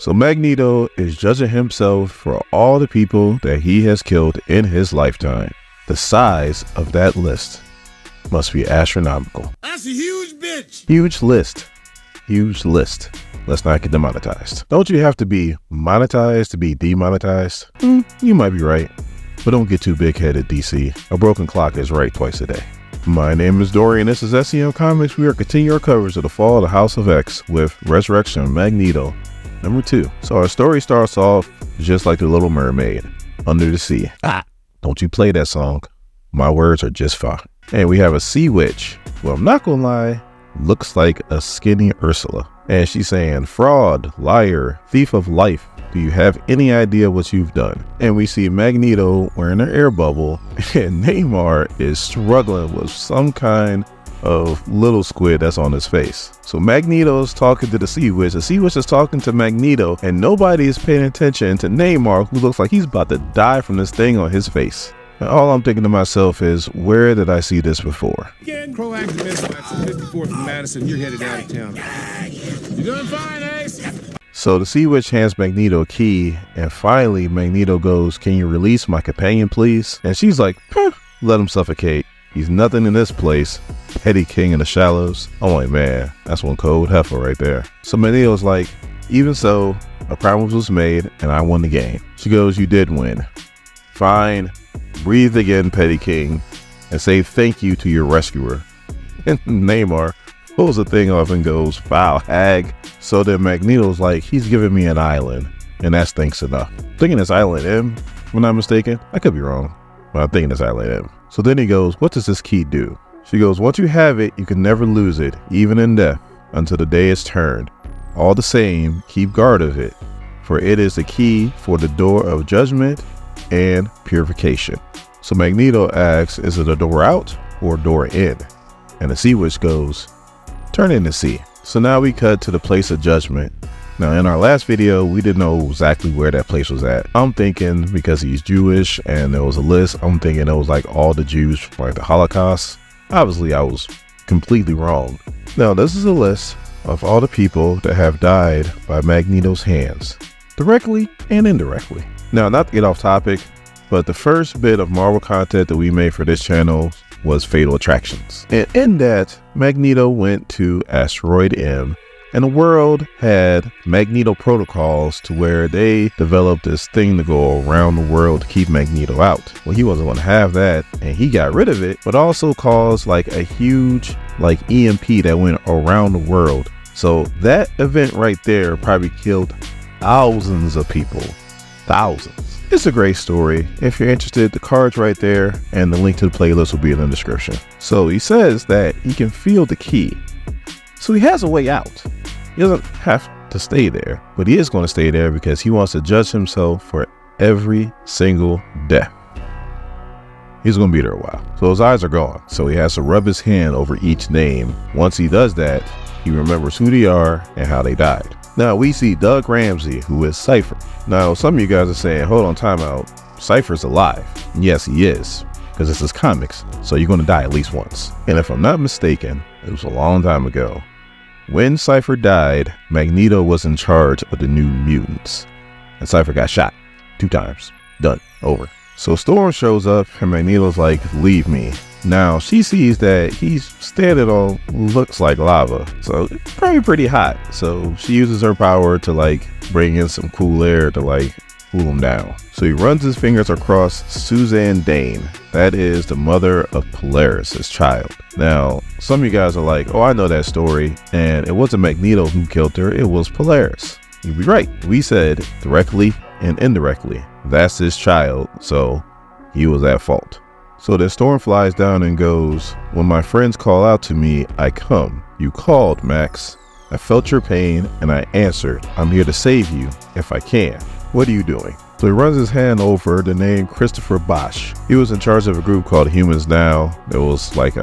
So Magneto is judging himself for all the people that he has killed in his lifetime. The size of that list must be astronomical. That's a huge bitch. Huge list. Huge list. Let's not get demonetized. Don't you have to be monetized to be demonetized? You might be right, but don't get too big-headed, DC. A broken clock is right twice a day. My name is Dorian. This is SCM Comics. We are continuing our coverage of the Fall of the House of X with Resurrection of Magneto, number 2. So our story starts off just like the Little Mermaid, under the sea. Don't you play that song. My words are just fine. And we have a sea witch. Well, I'm not gonna lie, looks like a skinny Ursula. And she's saying, fraud, liar, thief of life. Do you have any idea what you've done? And we see Magneto wearing an air bubble, and Neymar is struggling with some kind of little squid that's on his face. So Magneto's talking to the sea witch. The sea witch is talking to Magneto, and nobody is paying attention to Neymar, who looks like he's about to die from this thing on his face. And all I'm thinking to myself is, where did I see this before? Again, proactive dispatch from 54th and Madison. You're headed out of town. You're doing fine, Ace. So the sea witch hands Magneto a key, and finally Magneto goes, "Can you release my companion, please?" And she's like, let him suffocate. He's nothing in this place. Petty King in the shallows. I'm like, man, that's one cold heifer right there. So Magneto's like, even so, a promise was made and I won the game. She goes, you did win. Fine. Breathe again, Petty King, and say thank you to your rescuer. And Neymar pulls the thing off and goes, foul hag. So then Magneto's like, he's giving me an island, and that's thanks enough. Thinking it's Island M, if I'm not mistaken. I could be wrong, but I'm thinking it's Island M. So then he goes, what does this key do? She goes, once you have it, you can never lose it, even in death, until the day is turned. All the same, keep guard of it, for it is the key for the door of judgment and purification. So Magneto asks, is it a door out or a door in? And the sea witch goes, turn in the sea. So now we cut to the place of judgment. Now in our last video, we didn't know exactly where that place was at. I'm thinking because he's Jewish and there was a list, I'm thinking it was like all the Jews from like the Holocaust. Obviously I was completely wrong. Now this is a list of all the people that have died by Magneto's hands, directly and indirectly. Now, not to get off topic, but the first bit of Marvel content that we made for this channel was Fatal Attractions. And in that, Magneto went to Asteroid M, and the world had Magneto protocols to where they developed this thing to go around the world to keep Magneto out. Well, he wasn't going to have that, and he got rid of it, but also caused like a huge like EMP that went around the world. So that event right there probably killed thousands of people. Thousands. It's a great story. If you're interested, the card's right there, and the link to the playlist will be in the description. So he says that he can feel the key. So he has a way out. He doesn't have to stay there, but he is going to stay there because he wants to judge himself for every single death. He's going to be there a while. So his eyes are gone. So he has to rub his hand over each name. Once he does that, he remembers who they are and how they died. Now we see Doug Ramsey, who is Cypher. Now some of you guys are saying, hold on, time out. Cypher's alive. Yes, he is, because this is comics, so you're going to die at least once. And if I'm not mistaken, it was a long time ago. When Cypher died, Magneto was in charge of the New Mutants, and Cypher got shot 2 times. Done. Over. So Storm shows up, and Magneto's like, leave me. Now she sees that he's standing on looks like lava, so it's probably pretty hot. So she uses her power to like bring in some cool air to like cool him down. So he runs his fingers across Suzanne Dane. That is the mother of Polaris, his child. Now some of you guys are like, oh, I know that story, and it wasn't Magneto who killed her, it was Polaris. You'd be right. We said directly and indirectly, that's his child, so he was at fault. So the Storm flies down and goes, when my friends call out to me, I come. You called, Max. I felt your pain and I answered. I'm here to save you if I can. What are you doing? So he runs his hand over the name Christopher Bosch. He was in charge of a group called Humans Now. It was like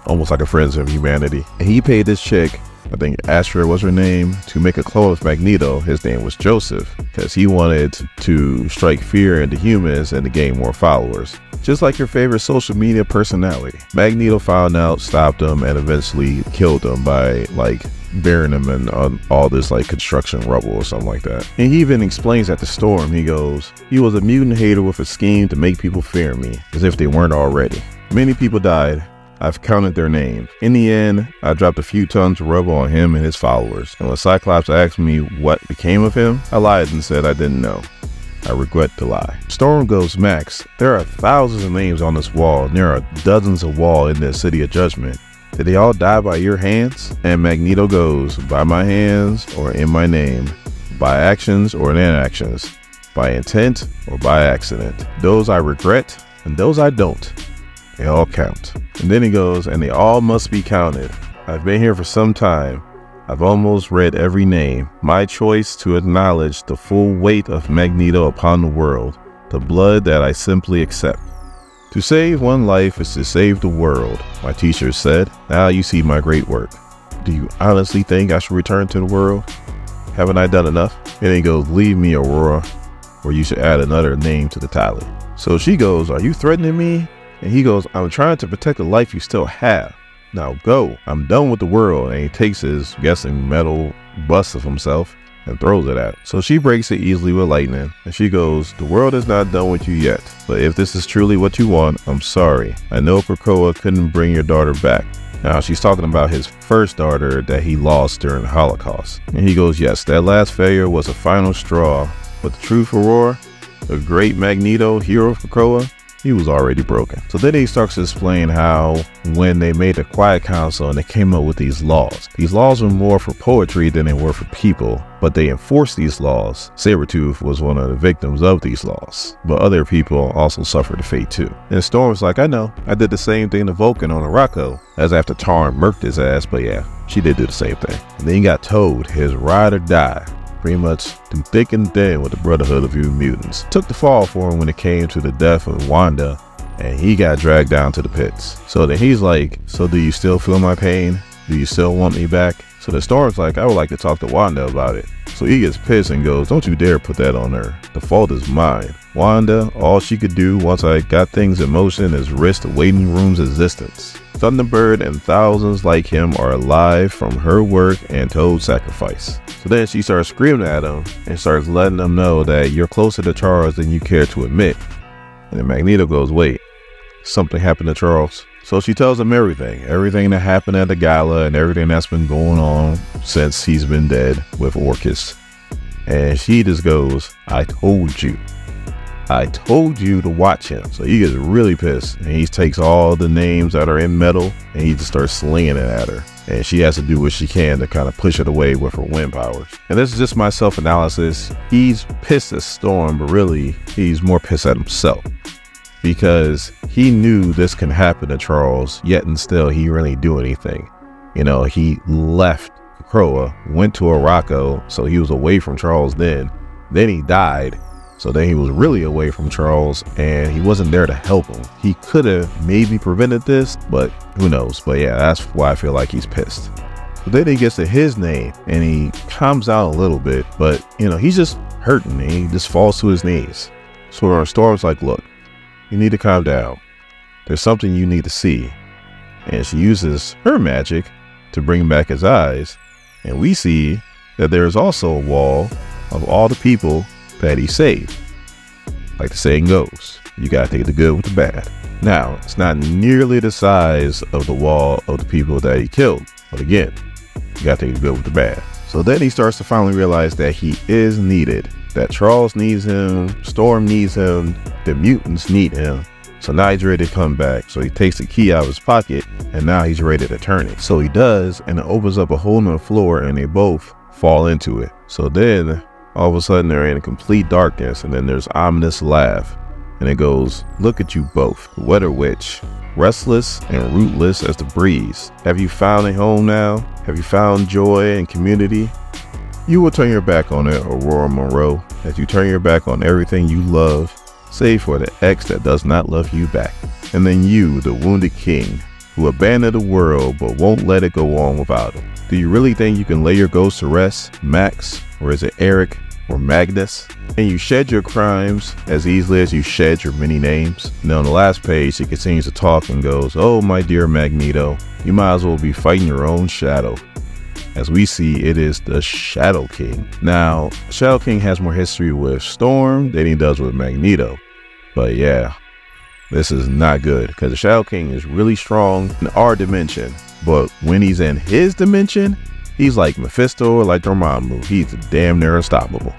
almost like a Friends of Humanity. And he paid this chick, I think Astra was her name, to make a clone of Magneto. His name was Joseph, because he wanted to strike fear into humans and to gain more followers. Just like your favorite social media personality. Magneto found out, stopped him, and eventually killed him by like burying him in all this like construction rubble or something like that. And he even explains at the storm, he goes, he was a mutant hater with a scheme to make people fear me, as if they weren't already. Many people died. I've counted their names. In the end, I dropped a few tons of rubble on him and his followers. And when Cyclops asked me what became of him, I lied and said I didn't know. I regret to lie. Storm goes, Max, there are thousands of names on this wall, and there are dozens of walls in this city of judgment. Did they all die by your hands? And Magneto goes, by my hands or in my name, by actions or inactions, by intent or by accident. Those I regret and those I don't. They all count. And then he goes, and they all must be counted. I've been here for some time. I've almost read every name. My choice to acknowledge the full weight of Magneto upon the world, the blood that I simply accept. To save one life is to save the world, my teacher said. Now you see my great work. Do you honestly think I should return to the world? Haven't I done enough? And he goes, leave me, Aurora, or you should add another name to the tally. So she goes, are you threatening me? And he goes, I'm trying to protect the life you still have. Now go. I'm done with the world. And he takes his, guessing, metal bust of himself and throws it at her. So she breaks it easily with lightning. And she goes, the world is not done with you yet. But if this is truly what you want, I'm sorry. I know Krakoa couldn't bring your daughter back. Now she's talking about his first daughter that he lost during the Holocaust. And he goes, yes, that last failure was a final straw. But the truth, Aurora, the great Magneto, hero of Krakoa, he was already broken. So then he starts to explain how when they made the Quiet Council and they came up with these laws were more for poetry than they were for people, but they enforced these laws. Sabretooth was one of the victims of these laws, but other people also suffered the fate too. And Storm's like, I know, I did the same thing to Vulcan on Araco, as after Tarn murked his ass, but yeah, she did do the same thing. And then he got told his ride or die, pretty much through thick and thin with the Brotherhood of Mutant Mutants. Took the fall for him when it came to the death of Wanda, and he got dragged down to the pits. So then he's like, so do you still feel my pain? Do you still want me back? So the Storm's like, I would like to talk to Wanda about it. So he gets pissed and goes, don't you dare put that on her. The fault is mine. Wanda, all she could do once I got things in motion is risk the waiting room's existence. Thunderbird and thousands like him are alive from her work and Toad's sacrifice. So then she starts screaming at him and starts letting him know that you're closer to Charles than you care to admit. And then Magneto goes, wait, something happened to Charles? So she tells him everything that happened at the gala and everything that's been going on since he's been dead with Orchis. And she just goes, I told you to watch him. So he gets really pissed and he takes all the names that are in metal and he just starts slinging it at her. And she has to do what she can to kind of push it away with her wind powers. And this is just my self-analysis. He's pissed at Storm, but really he's more pissed at himself because he knew this can happen to Charles, yet and still he really do anything. You know, he left Krakoa, went to Araco, so he was away from Charles then he died. So then he was really away from Charles and he wasn't there to help him. He could have maybe prevented this, but who knows? But yeah, that's why I feel like he's pissed. So then he gets to his name and he calms down a little bit, but you know, he's just hurting and he just falls to his knees. So our Storm's like, look, you need to calm down. There's something you need to see. And she uses her magic to bring back his eyes. And we see that there's also a wall of all the people that he saved. Like the saying goes, you gotta take the good with the bad. Now, it's not nearly the size of the wall of the people that he killed, but again, you gotta take the good with the bad. So then he starts to finally realize that he is needed, that Charles needs him, Storm needs him, the mutants need him. So now he's ready to come back. So he takes the key out of his pocket and now he's ready to turn it. So he does, and it opens up a hole in the floor and they both fall into it. So then all of a sudden they're in complete darkness and then there's ominous laugh and it goes, look at you both, Weather Witch, restless and rootless as the breeze. Have you found a home now? Have you found joy and community? You will turn your back on it, Aurora Monroe, as you turn your back on everything you love, save for the ex that does not love you back. And then you, the wounded king, who abandoned the world but won't let it go on without him. Do you really think you can lay your ghost to rest, Max, or is it Eric, or Magnus? And you shed your crimes as easily as you shed your many names? And on the last page, he continues to talk and goes, oh, my dear Magneto, you might as well be fighting your own shadow. As we see, it is the Shadow King. Now, Shadow King has more history with Storm than he does with Magneto. But yeah, this is not good because the Shadow King is really strong in our dimension. But when he's in his dimension, he's like Mephisto or like Dormammu. He's damn near unstoppable.